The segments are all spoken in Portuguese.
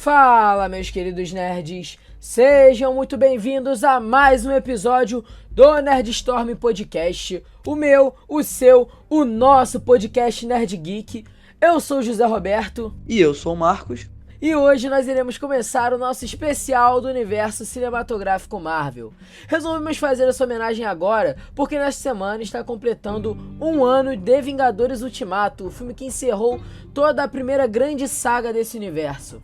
Fala, meus queridos nerds! Sejam muito bem-vindos a mais um episódio do Nerdstorm Podcast, o meu, o seu, o nosso podcast Nerd Geek. Eu sou o José Roberto. E eu sou o Marcos. E hoje nós iremos começar o nosso especial do universo cinematográfico Marvel. Resolvemos fazer essa homenagem agora, porque nesta semana está completando um ano de Vingadores Ultimato, o filme que encerrou toda a primeira grande saga desse universo.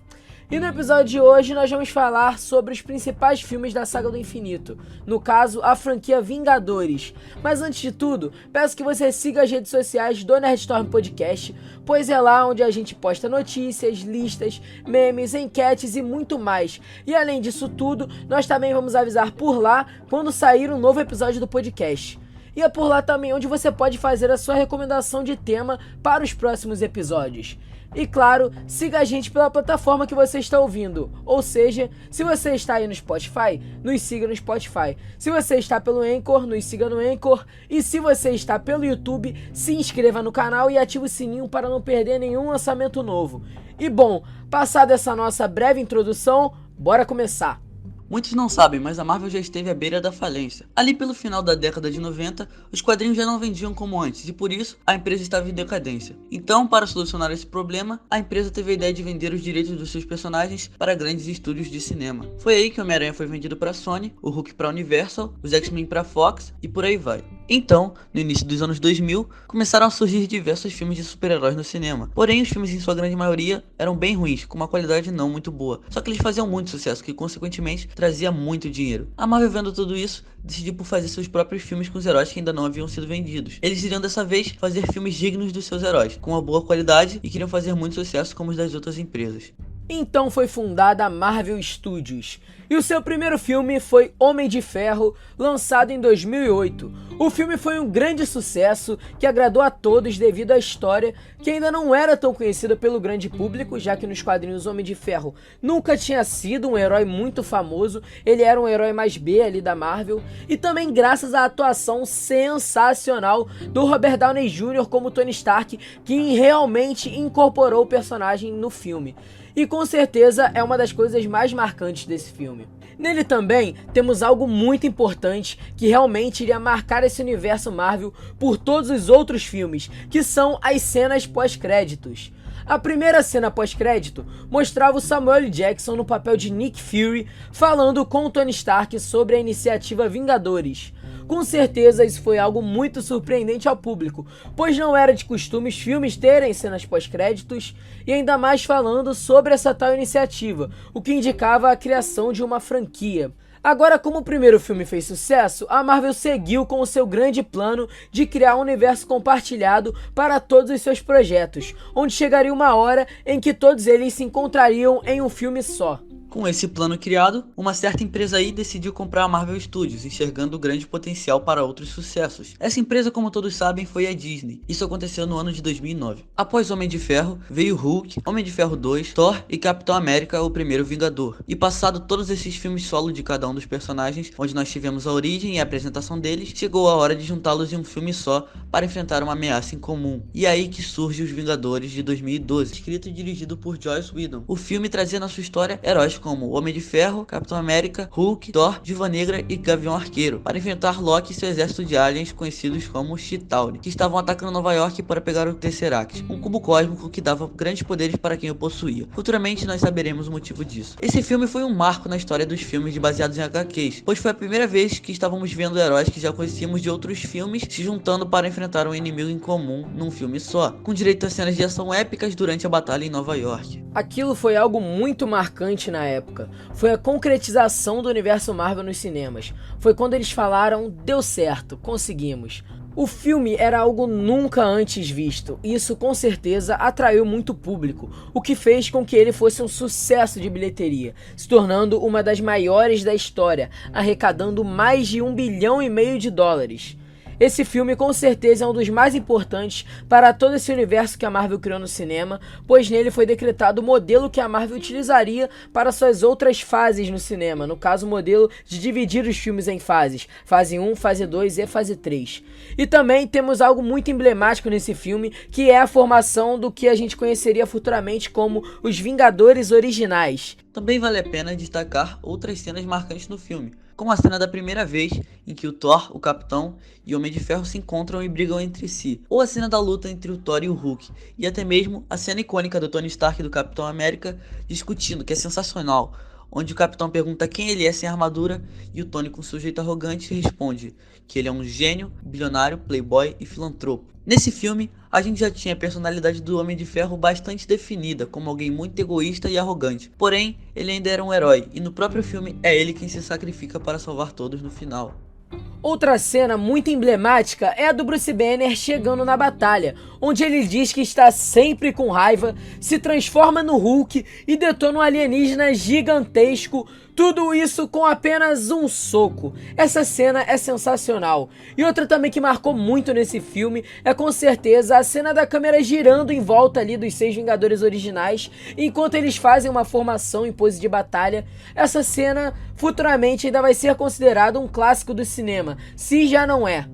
E no episódio de hoje nós vamos falar sobre os principais filmes da Saga do Infinito, no caso, a franquia Vingadores. Mas antes de tudo, peço que você siga as redes sociais do Nerdstorm Podcast, pois é lá onde a gente posta notícias, listas, memes, enquetes e muito mais. E além disso tudo, nós também vamos avisar por lá quando sair um novo episódio do podcast. E é por lá também onde você pode fazer a sua recomendação de tema para os próximos episódios. E claro, siga a gente pela plataforma que você está ouvindo, ou seja, se você está aí no Spotify, nos siga no Spotify. Se você está pelo Anchor, nos siga no Anchor. E se você está pelo YouTube, se inscreva no canal e ative o sininho para não perder nenhum lançamento novo. E bom, passada essa nossa breve introdução, bora começar! Muitos não sabem, mas a Marvel já esteve à beira da falência. Ali pelo final da década de 90, os quadrinhos já não vendiam como antes e por isso a empresa estava em decadência. Então, para solucionar esse problema, a empresa teve a ideia de vender os direitos dos seus personagens para grandes estúdios de cinema. Foi aí que o Homem-Aranha foi vendido para a Sony, o Hulk para a Universal, os X-Men para a Fox e por aí vai. Então, no início dos anos 2000, começaram a surgir diversos filmes de super-heróis no cinema. Porém, os filmes em sua grande maioria eram bem ruins, com uma qualidade não muito boa. Só que eles faziam muito sucesso, que consequentemente trazia muito dinheiro. A Marvel, vendo tudo isso, decidiu por fazer seus próprios filmes com os heróis que ainda não haviam sido vendidos. Eles iriam dessa vez fazer filmes dignos dos seus heróis, com uma boa qualidade e queriam fazer muito sucesso como os das outras empresas. Então foi fundada a Marvel Studios, e o seu primeiro filme foi Homem de Ferro, lançado em 2008. O filme foi um grande sucesso que agradou a todos devido à história que ainda não era tão conhecida pelo grande público, já que nos quadrinhos Homem de Ferro nunca tinha sido um herói muito famoso, ele era um herói mais B ali da Marvel, e também graças à atuação sensacional do Robert Downey Jr. como Tony Stark, que realmente incorporou o personagem no filme. E com certeza é uma das coisas mais marcantes desse filme. Nele também temos algo muito importante que realmente iria marcar esse universo Marvel por todos os outros filmes, que são as cenas pós-créditos. A primeira cena pós-crédito mostrava o Samuel L. Jackson no papel de Nick Fury falando com Tony Stark sobre a iniciativa Vingadores. Com certeza isso foi algo muito surpreendente ao público, pois não era de costume os filmes terem cenas pós-créditos e ainda mais falando sobre essa tal iniciativa, o que indicava a criação de uma franquia. Agora, como o primeiro filme fez sucesso, a Marvel seguiu com o seu grande plano de criar um universo compartilhado para todos os seus projetos, onde chegaria uma hora em que todos eles se encontrariam em um filme só. Com esse plano criado, uma certa empresa aí decidiu comprar a Marvel Studios, enxergando o grande potencial para outros sucessos. Essa empresa, como todos sabem, foi a Disney. Isso aconteceu no ano de 2009. Após Homem de Ferro, veio Hulk, Homem de Ferro 2, Thor e Capitão América, o primeiro Vingador. E passado todos esses filmes solo de cada um dos personagens, onde nós tivemos a origem e a apresentação deles, chegou a hora de juntá-los em um filme só para enfrentar uma ameaça em comum. E é aí que surge Os Vingadores de 2012, escrito e dirigido por Joss Whedon. O filme trazia na sua história heróis como Homem de Ferro, Capitão América, Hulk, Thor, Viúva Negra e Gavião Arqueiro, para enfrentar Loki e seu exército de aliens conhecidos como Chitauri, que estavam atacando Nova York para pegar o Tesseract, um cubo cósmico que dava grandes poderes para quem o possuía. Futuramente nós saberemos o motivo disso. Esse filme foi um marco na história dos filmes baseados em HQs, pois foi a primeira vez que estávamos vendo heróis que já conhecíamos de outros filmes se juntando para enfrentar um inimigo em comum num filme só, com direito a cenas de ação épicas durante a batalha em Nova York. Aquilo foi algo muito marcante na época. Foi a concretização do universo Marvel nos cinemas. Foi quando eles falaram, deu certo, conseguimos. O filme era algo nunca antes visto, e isso com certeza atraiu muito público, o que fez com que ele fosse um sucesso de bilheteria, se tornando uma das maiores da história, arrecadando mais de US$ 1,5 bilhão. Esse filme com certeza é um dos mais importantes para todo esse universo que a Marvel criou no cinema, pois nele foi decretado o modelo que a Marvel utilizaria para suas outras fases no cinema, no caso o modelo de dividir os filmes em fases, fase 1, fase 2 e fase 3. E também temos algo muito emblemático nesse filme, que é a formação do que a gente conheceria futuramente como os Vingadores originais. Também vale a pena destacar outras cenas marcantes no filme, como a cena da primeira vez em que o Thor, o Capitão e o Homem de Ferro se encontram e brigam entre si, ou a cena da luta entre o Thor e o Hulk, e até mesmo a cena icônica do Tony Stark e do Capitão América discutindo, que é sensacional, onde o Capitão pergunta quem ele é sem armadura e o Tony, com seu jeito arrogante, responde que ele é um gênio, bilionário, playboy e filantropo. Nesse filme, a gente já tinha a personalidade do Homem de Ferro bastante definida, como alguém muito egoísta e arrogante. Porém, ele ainda era um herói, e no próprio filme é ele quem se sacrifica para salvar todos no final. Outra cena muito emblemática é a do Bruce Banner chegando na batalha, onde ele diz que está sempre com raiva, se transforma no Hulk e detona um alienígena gigantesco, tudo isso com apenas um soco. Essa cena é sensacional. E outra também que marcou muito nesse filme é com certeza a cena da câmera girando em volta ali dos 6 Vingadores originais, enquanto eles fazem uma formação em pose de batalha. Essa cena futuramente ainda vai ser considerado um clássico do cinema, se já não é.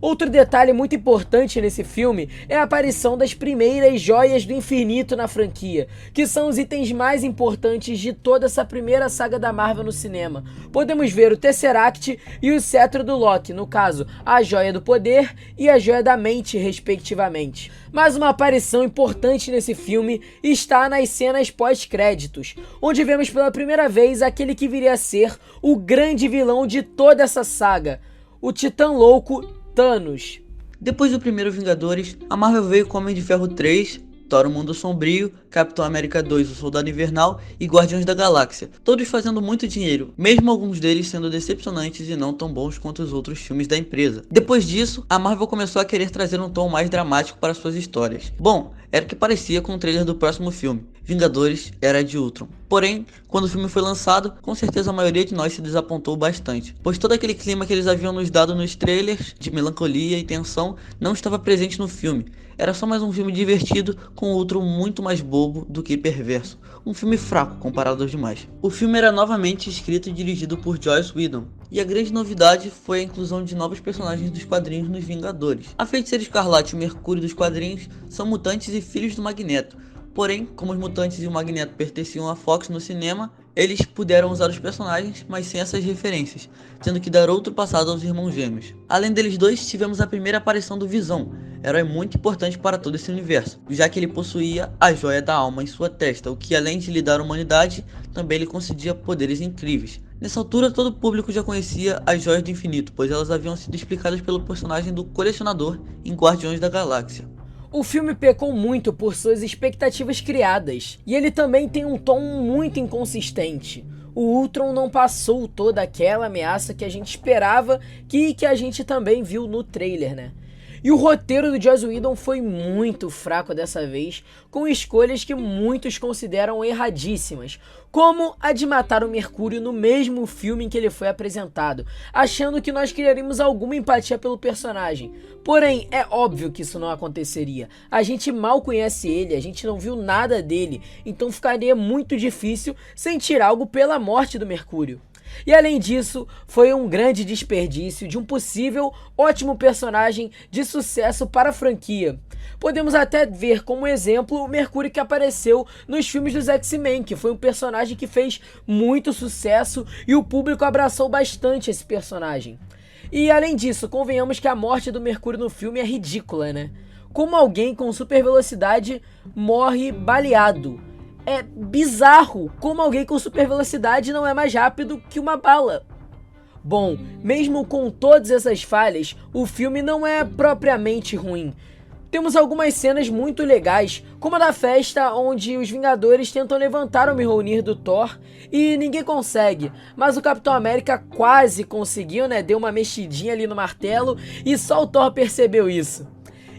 Outro detalhe muito importante nesse filme é a aparição das primeiras joias do infinito na franquia, que são os itens mais importantes de toda essa primeira saga da Marvel no cinema. Podemos ver o Tesseract e o cetro do Loki, no caso, a joia do poder e a joia da mente, respectivamente. Mas uma aparição importante nesse filme está nas cenas pós-créditos, onde vemos pela primeira vez aquele que viria a ser o grande vilão de toda essa saga, o Titã Louco Thanos. Depois do primeiro Vingadores, a Marvel veio com Homem de Ferro 3, Thor: O Mundo Sombrio, Capitão América 2, O Soldado Invernal e Guardiões da Galáxia, todos fazendo muito dinheiro, mesmo alguns deles sendo decepcionantes e não tão bons quanto os outros filmes da empresa. Depois disso, a Marvel começou a querer trazer um tom mais dramático para suas histórias. Bom, era o que parecia com o trailer do próximo filme, Vingadores: Era de Ultron. Porém, quando o filme foi lançado, com certeza a maioria de nós se desapontou bastante, pois todo aquele clima que eles haviam nos dado nos trailers, de melancolia e tensão, não estava presente no filme. Era só mais um filme divertido, com outro muito mais bobo do que perverso. Um filme fraco comparado aos demais. O filme era novamente escrito e dirigido por Joss Whedon, e a grande novidade foi a inclusão de novos personagens dos quadrinhos nos Vingadores. A Feiticeira Escarlate e o Mercúrio dos quadrinhos são mutantes e filhos do Magneto. Porém, como os mutantes e o Magneto pertenciam à Fox no cinema, eles puderam usar os personagens, mas sem essas referências, tendo que dar outro passado aos irmãos gêmeos. Além deles dois, tivemos a primeira aparição do Visão, herói muito importante para todo esse universo, já que ele possuía a Joia da Alma em sua testa, o que, além de lhe dar humanidade, também lhe concedia poderes incríveis. Nessa altura, todo o público já conhecia as Joias do Infinito, pois elas haviam sido explicadas pelo personagem do Colecionador em Guardiões da Galáxia. O filme pecou muito por suas expectativas criadas, e ele também tem um tom muito inconsistente. O Ultron não passou toda aquela ameaça que a gente esperava e que a gente também viu no trailer, né? E o roteiro do Joss Whedon foi muito fraco dessa vez, com escolhas que muitos consideram erradíssimas, como a de matar o Mercúrio no mesmo filme em que ele foi apresentado, achando que nós criaríamos alguma empatia pelo personagem. Porém, é óbvio que isso não aconteceria. A gente mal conhece ele, a gente não viu nada dele, então ficaria muito difícil sentir algo pela morte do Mercúrio. E além disso, foi um grande desperdício de um possível ótimo personagem de sucesso para a franquia. Podemos até ver como exemplo o Mercúrio que apareceu nos filmes dos X-Men, que foi um personagem que fez muito sucesso e o público abraçou bastante esse personagem. E além disso, convenhamos que a morte do Mercúrio no filme é ridícula, né? Como alguém com super velocidade morre baleado. É bizarro como alguém com super velocidade não é mais rápido que uma bala. Bom, mesmo com todas essas falhas, o filme não é propriamente ruim. Temos algumas cenas muito legais, como a da festa onde os Vingadores tentam levantar o Mjolnir do Thor e ninguém consegue, mas o Capitão América quase conseguiu, né? Deu uma mexidinha ali no martelo e só o Thor percebeu isso.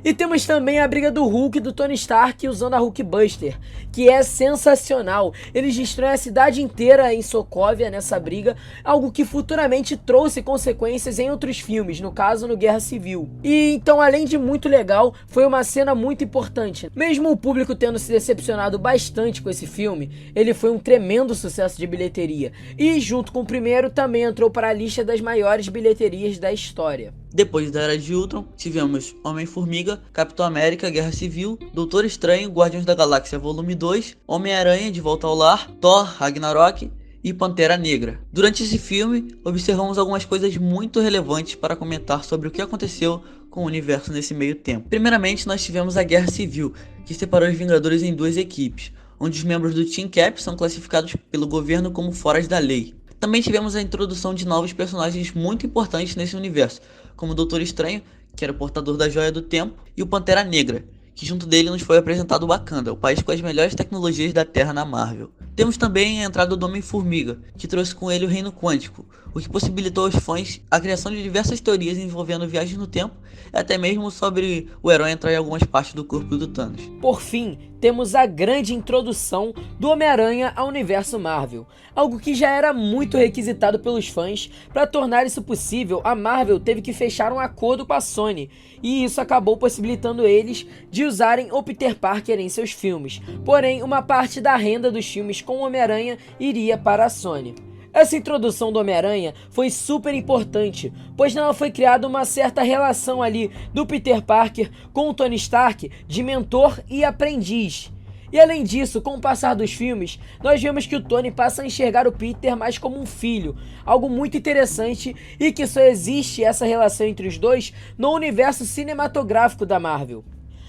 E temos também a briga do Hulk e do Tony Stark usando a Hulkbuster, que é sensacional. Eles destroem a cidade inteira em Sokovia nessa briga, algo que futuramente trouxe consequências em outros filmes, no caso no Guerra Civil. E então, além de muito legal, foi uma cena muito importante. Mesmo o público tendo se decepcionado bastante com esse filme, ele foi um tremendo sucesso de bilheteria. E junto com o primeiro também entrou para a lista das maiores bilheterias da história. Depois da Era de Ultron, tivemos Homem-Formiga, Capitão América, Guerra Civil, Doutor Estranho, Guardiões da Galáxia Volume 2, Homem-Aranha de Volta ao Lar, Thor, Ragnarok e Pantera Negra. Durante esse filme, observamos algumas coisas muito relevantes para comentar sobre o que aconteceu com o universo nesse meio tempo. Primeiramente, nós tivemos a Guerra Civil, que separou os Vingadores em duas equipes, onde os membros do Team Cap são classificados pelo governo como foras da lei. Também tivemos a introdução de novos personagens muito importantes nesse universo, como o Doutor Estranho, que era o portador da Joia do Tempo, e o Pantera Negra, que junto dele nos foi apresentado o Wakanda, o país com as melhores tecnologias da Terra na Marvel. Temos também a entrada do Homem-Formiga, que trouxe com ele o Reino Quântico, o que possibilitou aos fãs a criação de diversas teorias envolvendo viagens no tempo, e até mesmo sobre o herói entrar em algumas partes do corpo do Thanos. Por fim, temos a grande introdução do Homem-Aranha ao universo Marvel, algo que já era muito requisitado pelos fãs. Para tornar isso possível, a Marvel teve que fechar um acordo com a Sony, e isso acabou possibilitando eles de usarem o Peter Parker em seus filmes, porém uma parte da renda dos filmes com o Homem-Aranha iria para a Sony. Essa introdução do Homem-Aranha foi super importante, pois nela foi criada uma certa relação ali do Peter Parker com o Tony Stark de mentor e aprendiz. E além disso, com o passar dos filmes, nós vemos que o Tony passa a enxergar o Peter mais como um filho, algo muito interessante e que só existe essa relação entre os dois no universo cinematográfico da Marvel.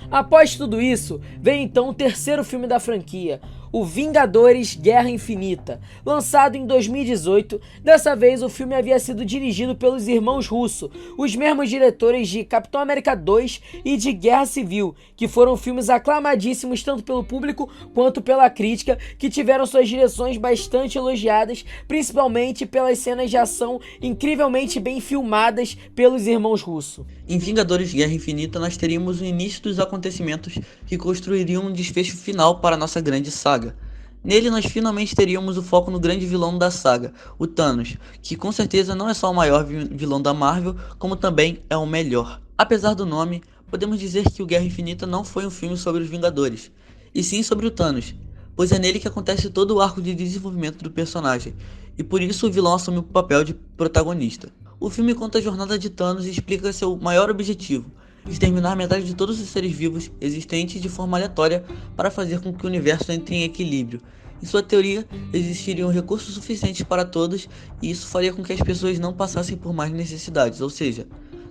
Após tudo isso, vem então o terceiro filme da franquia, o Vingadores Guerra Infinita, lançado em 2018. Dessa vez o filme havia sido dirigido pelos irmãos Russo, os mesmos diretores de Capitão América 2 e de Guerra Civil, que foram filmes aclamadíssimos tanto pelo público quanto pela crítica, que tiveram suas direções bastante elogiadas, principalmente pelas cenas de ação incrivelmente bem filmadas pelos irmãos Russo. Em Vingadores Guerra Infinita nós teríamos o início dos acontecimentos que construiriam um desfecho final para nossa grande saga. Nele nós finalmente teríamos o foco no grande vilão da saga, o Thanos, que com certeza não é só o maior vilão da Marvel, como também é o melhor. Apesar do nome, podemos dizer que o Guerra Infinita não foi um filme sobre os Vingadores, e sim sobre o Thanos, pois é nele que acontece todo o arco de desenvolvimento do personagem, e por isso o vilão assume o papel de protagonista. O filme conta a jornada de Thanos e explica seu maior objetivo: exterminar metade de todos os seres vivos existentes de forma aleatória para fazer com que o universo entre em equilíbrio. Em sua teoria, existiriam recursos suficientes para todos e isso faria com que as pessoas não passassem por mais necessidades, ou seja,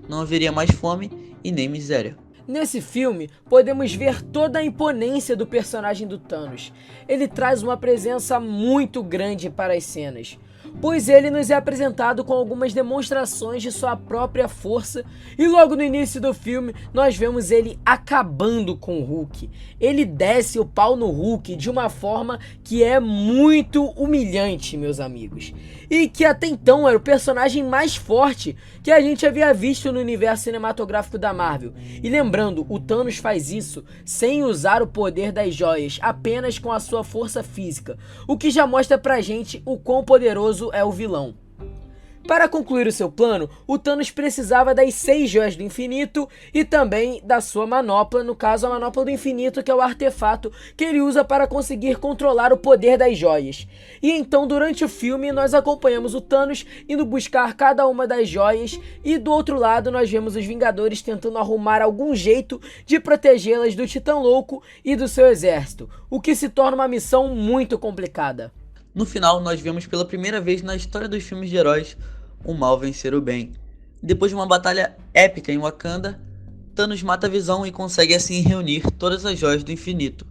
não haveria mais fome e nem miséria. Nesse filme, podemos ver toda a imponência do personagem do Thanos. Ele traz uma presença muito grande para as cenas, pois ele nos é apresentado com algumas demonstrações de sua própria força, e logo no início do filme nós vemos ele acabando com o Hulk. Ele desce o pau no Hulk de uma forma que é muito humilhante, meus amigos, e que até então era o personagem mais forte que a gente havia visto no universo cinematográfico da Marvel. E lembrando, o Thanos faz isso sem usar o poder das joias, apenas com a sua força física, o que já mostra pra gente o quão poderoso é o vilão. Para concluir o seu plano, o Thanos precisava das 6 joias do infinito e também da sua manopla, no caso a manopla do infinito, que é o artefato que ele usa para conseguir controlar o poder das joias. E então durante o filme nós acompanhamos o Thanos indo buscar cada uma das joias, e do outro lado nós vemos os Vingadores tentando arrumar algum jeito de protegê-las do Titã Louco e do seu exército, o que se torna uma missão muito complicada. No final, nós vemos pela primeira vez na história dos filmes de heróis o mal vencer o bem. Depois de uma batalha épica em Wakanda, Thanos mata a Visão e consegue assim reunir todas as joias do infinito.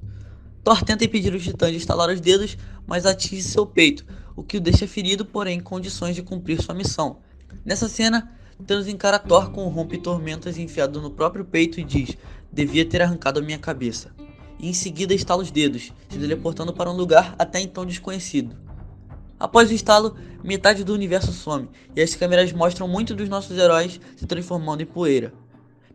Thor tenta impedir os titãs de estalar os dedos, mas atinge seu peito, o que o deixa ferido, porém em condições de cumprir sua missão. Nessa cena, Thanos encara Thor com o rompe-tormentas enfiado no próprio peito e diz: "Devia ter arrancado a minha cabeça." E em seguida estala os dedos, se teleportando para um lugar até então desconhecido. Após o estalo, metade do universo some, e as câmeras mostram muitos dos nossos heróis se transformando em poeira.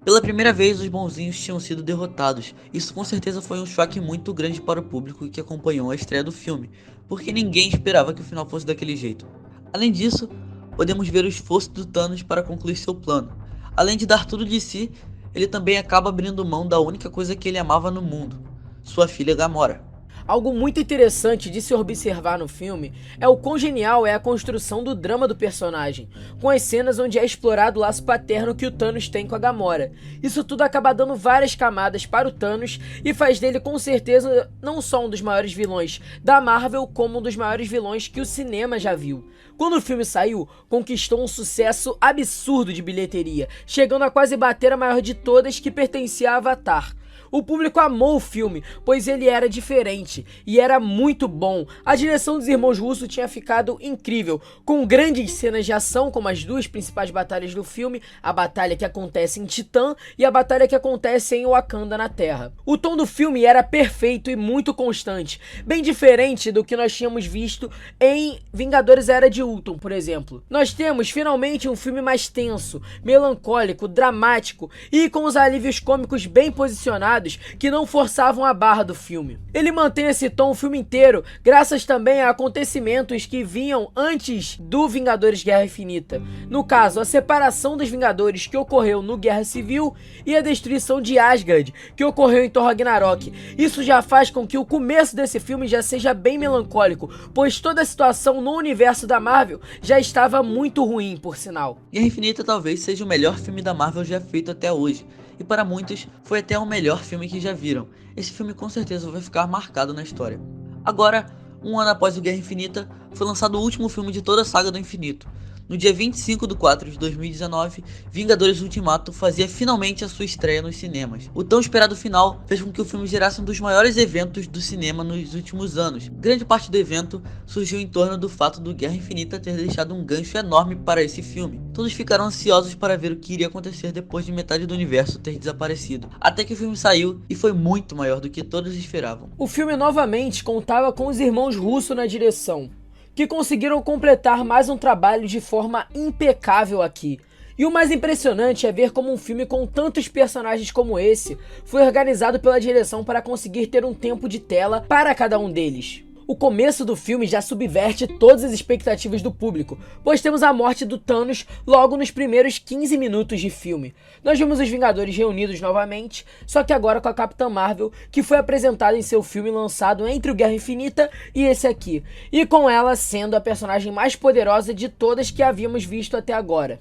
Pela primeira vez, os bonzinhos tinham sido derrotados. Isso com certeza foi um choque muito grande para o público que acompanhou a estreia do filme, porque ninguém esperava que o final fosse daquele jeito. Além disso, podemos ver o esforço do Thanos para concluir seu plano. Além de dar tudo de si, ele também acaba abrindo mão da única coisa que ele amava no mundo, sua filha Gamora. Algo muito interessante de se observar no filme é o quão genial é a construção do drama do personagem, com as cenas onde é explorado o laço paterno que o Thanos tem com a Gamora. Isso tudo acaba dando várias camadas para o Thanos e faz dele com certeza não só um dos maiores vilões da Marvel, como um dos maiores vilões que o cinema já viu. Quando o filme saiu, conquistou um sucesso absurdo de bilheteria, chegando a quase bater a maior de todas, que pertencia a Avatar. O público amou o filme, pois ele era diferente e era muito bom. A direção dos irmãos Russo tinha ficado incrível, com grandes cenas de ação, como as duas principais batalhas do filme, a batalha que acontece em Titã e a batalha que acontece em Wakanda na Terra. O tom do filme era perfeito e muito constante, bem diferente do que nós tínhamos visto em Vingadores Era de Ultron, por exemplo. Nós temos finalmente um filme mais tenso, melancólico, dramático e com os alívios cômicos bem posicionados, que não forçavam a barra do filme. Ele mantém esse tom o filme inteiro, graças também a acontecimentos que vinham antes do Vingadores Guerra Infinita. No caso, a separação dos Vingadores, que ocorreu no Guerra Civil, e a destruição de Asgard, que ocorreu em Thor Ragnarok. Isso já faz com que o começo desse filme já seja bem melancólico, pois toda a situação no universo da Marvel já estava muito ruim, por sinal. Guerra Infinita talvez seja o melhor filme da Marvel já feito até hoje, e para muitos foi até o melhor filme que já viram. Esse filme com certeza vai ficar marcado na história. Agora, um ano após o Guerra Infinita, foi lançado o último filme de toda a saga do infinito. No dia 25 de 4 de 2019, Vingadores Ultimato fazia finalmente a sua estreia nos cinemas. O tão esperado final fez com que o filme gerasse um dos maiores eventos do cinema nos últimos anos. Grande parte do evento surgiu em torno do fato do Guerra Infinita ter deixado um gancho enorme para esse filme. Todos ficaram ansiosos para ver o que iria acontecer depois de metade do universo ter desaparecido. Até que o filme saiu e foi muito maior do que todos esperavam. O filme novamente contava com os irmãos Russo na direção, que conseguiram completar mais um trabalho de forma impecável aqui. E o mais impressionante é ver como um filme com tantos personagens como esse foi organizado pela direção para conseguir ter um tempo de tela para cada um deles. O começo do filme já subverte todas as expectativas do público, pois temos a morte do Thanos logo nos primeiros 15 minutos de filme. Nós vimos os Vingadores reunidos novamente, só que agora com a Capitã Marvel, que foi apresentada em seu filme lançado entre o Guerra Infinita e esse aqui, e com ela sendo a personagem mais poderosa de todas que havíamos visto até agora.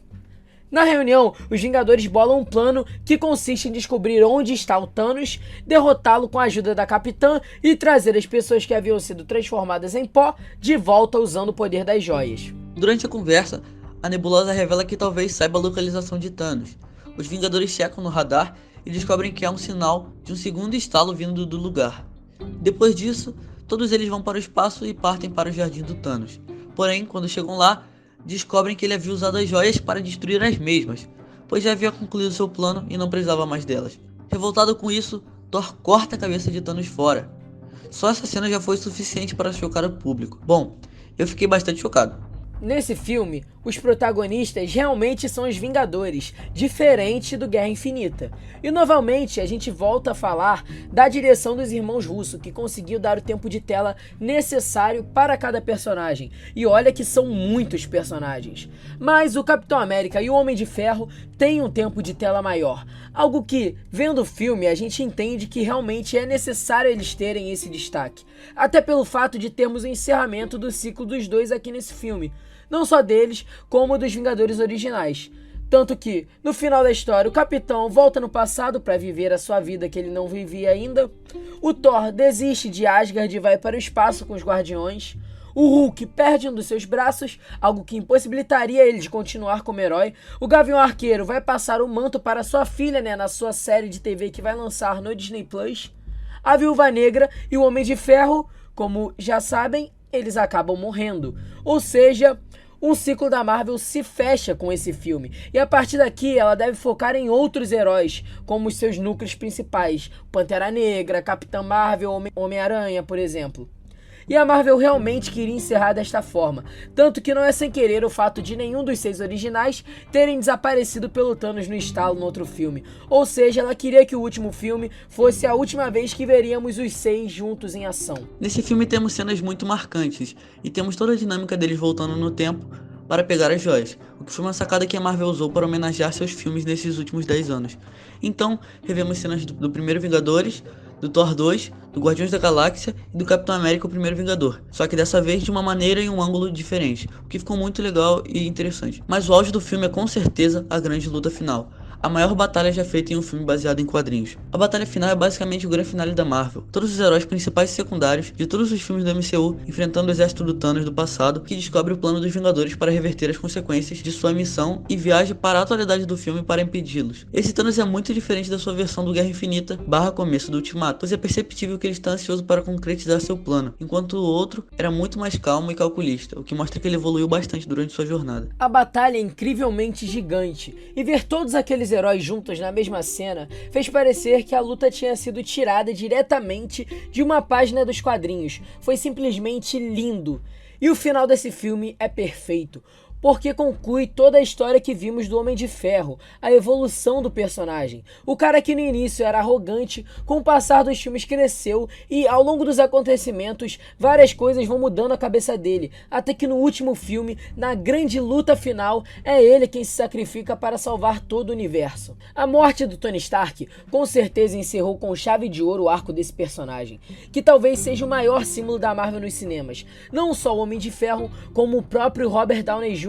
Na reunião, os Vingadores bolam um plano que consiste em descobrir onde está o Thanos, derrotá-lo com a ajuda da Capitã e trazer as pessoas que haviam sido transformadas em pó de volta usando o poder das joias. Durante a conversa, a Nebulosa revela que talvez saiba a localização de Thanos. Os Vingadores checam no radar e descobrem que há um sinal de um segundo estalo vindo do lugar. Depois disso, todos eles vão para o espaço e partem para o jardim do Thanos. Porém, quando chegam lá, descobrem que ele havia usado as joias para destruir as mesmas, pois já havia concluído seu plano e não precisava mais delas. Revoltado com isso, Thor corta a cabeça de Thanos fora. Só essa cena já foi suficiente para chocar o público. Bom, eu fiquei bastante chocado. Nesse filme, os protagonistas realmente são os Vingadores, diferente do Guerra Infinita. E novamente a gente volta a falar da direção dos irmãos Russo, que conseguiu dar o tempo de tela necessário para cada personagem. E olha que são muitos personagens. Mas o Capitão América e o Homem de Ferro têm um tempo de tela maior. Algo que, vendo o filme, a gente entende que realmente é necessário eles terem esse destaque. Até pelo fato de termos o encerramento do ciclo dos dois aqui nesse filme. Não só deles, como dos Vingadores originais. Tanto que, no final da história, o Capitão volta no passado para viver a sua vida que ele não vivia ainda. O Thor desiste de Asgard e vai para o espaço com os Guardiões. O Hulk perde um dos seus braços, algo que impossibilitaria ele de continuar como herói. O Gavião Arqueiro vai passar o manto para sua filha, na sua série de TV que vai lançar no Disney Plus. A Viúva Negra e o Homem de Ferro, como já sabem, eles acabam morrendo. Ou seja, um ciclo da Marvel se fecha com esse filme, e a partir daqui ela deve focar em outros heróis, como os seus núcleos principais, Pantera Negra, Capitã Marvel, Homem-Aranha, por exemplo. e a Marvel realmente queria encerrar desta forma, tanto que não é sem querer o fato de nenhum dos 6 originais terem desaparecido pelo Thanos no estalo no outro filme, ou seja, ela queria que o último filme fosse a última vez que veríamos os 6 juntos em ação. Nesse filme temos cenas muito marcantes, e temos toda a dinâmica deles voltando no tempo para pegar as joias, o que foi uma sacada que a Marvel usou para homenagear seus filmes nesses últimos 10 anos. Então, revemos cenas do primeiro Vingadores, do Thor 2, do Guardiões da Galáxia e do Capitão América o Primeiro Vingador, só que dessa vez de uma maneira e um ângulo diferente, o que ficou muito legal e interessante. Mas o auge do filme é com certeza a grande luta final, a maior batalha já feita em um filme baseado em quadrinhos. A batalha final é basicamente o grande finale da Marvel, todos os heróis principais e secundários de todos os filmes do MCU enfrentando o exército do Thanos do passado, que descobre o plano dos Vingadores para reverter as consequências de sua missão e viaja para a atualidade do filme para impedi-los. Esse Thanos é muito diferente da sua versão do Guerra Infinita / começo do Ultimato, pois é perceptível que ele está ansioso para concretizar seu plano, enquanto o outro era muito mais calmo e calculista, o que mostra que ele evoluiu bastante durante sua jornada. A batalha é incrivelmente gigante, e ver todos aqueles heróis juntos na mesma cena fez parecer que a luta tinha sido tirada diretamente de uma página dos quadrinhos. Foi simplesmente lindo. E o final desse filme é perfeito, porque conclui toda a história que vimos do Homem de Ferro, a evolução do personagem. O cara que no início era arrogante, com o passar dos filmes cresceu e ao longo dos acontecimentos várias coisas vão mudando a cabeça dele, até que no último filme, na grande luta final, é ele quem se sacrifica para salvar todo o universo. A morte do Tony Stark com certeza encerrou com chave de ouro o arco desse personagem, que talvez seja o maior símbolo da Marvel nos cinemas, não só o Homem de Ferro, como o próprio Robert Downey Jr.,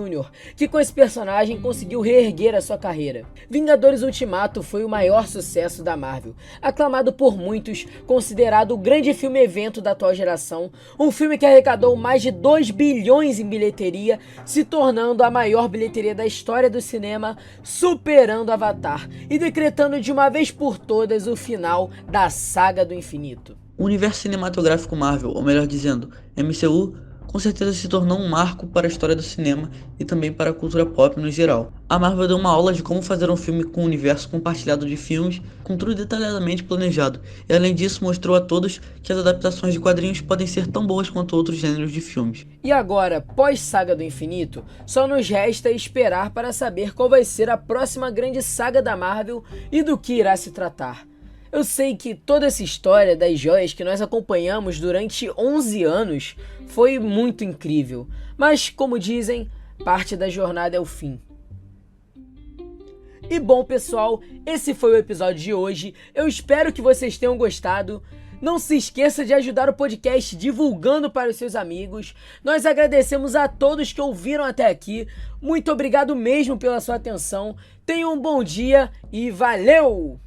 que com esse personagem conseguiu reerguer a sua carreira. Vingadores Ultimato foi o maior sucesso da Marvel, aclamado por muitos, considerado o grande filme evento da atual geração, um filme que arrecadou mais de 2 bilhões em bilheteria, se tornando a maior bilheteria da história do cinema, superando Avatar e decretando de uma vez por todas o final da Saga do Infinito. O universo cinematográfico Marvel, ou melhor dizendo, MCU, com certeza se tornou um marco para a história do cinema e também para a cultura pop no geral. A Marvel deu uma aula de como fazer um filme com um universo compartilhado de filmes, com tudo detalhadamente planejado, e além disso mostrou a todos que as adaptações de quadrinhos podem ser tão boas quanto outros gêneros de filmes. E agora, pós-Saga do Infinito, só nos resta esperar para saber qual vai ser a próxima grande saga da Marvel e do que irá se tratar. Eu sei que toda essa história das joias que nós acompanhamos durante 11 anos foi muito incrível, mas como dizem, parte da jornada é o fim. E bom pessoal, esse foi o episódio de hoje, eu espero que vocês tenham gostado. Não se esqueça de ajudar o podcast divulgando para os seus amigos. Nós agradecemos a todos que ouviram até aqui, muito obrigado mesmo pela sua atenção, tenham um bom dia e valeu!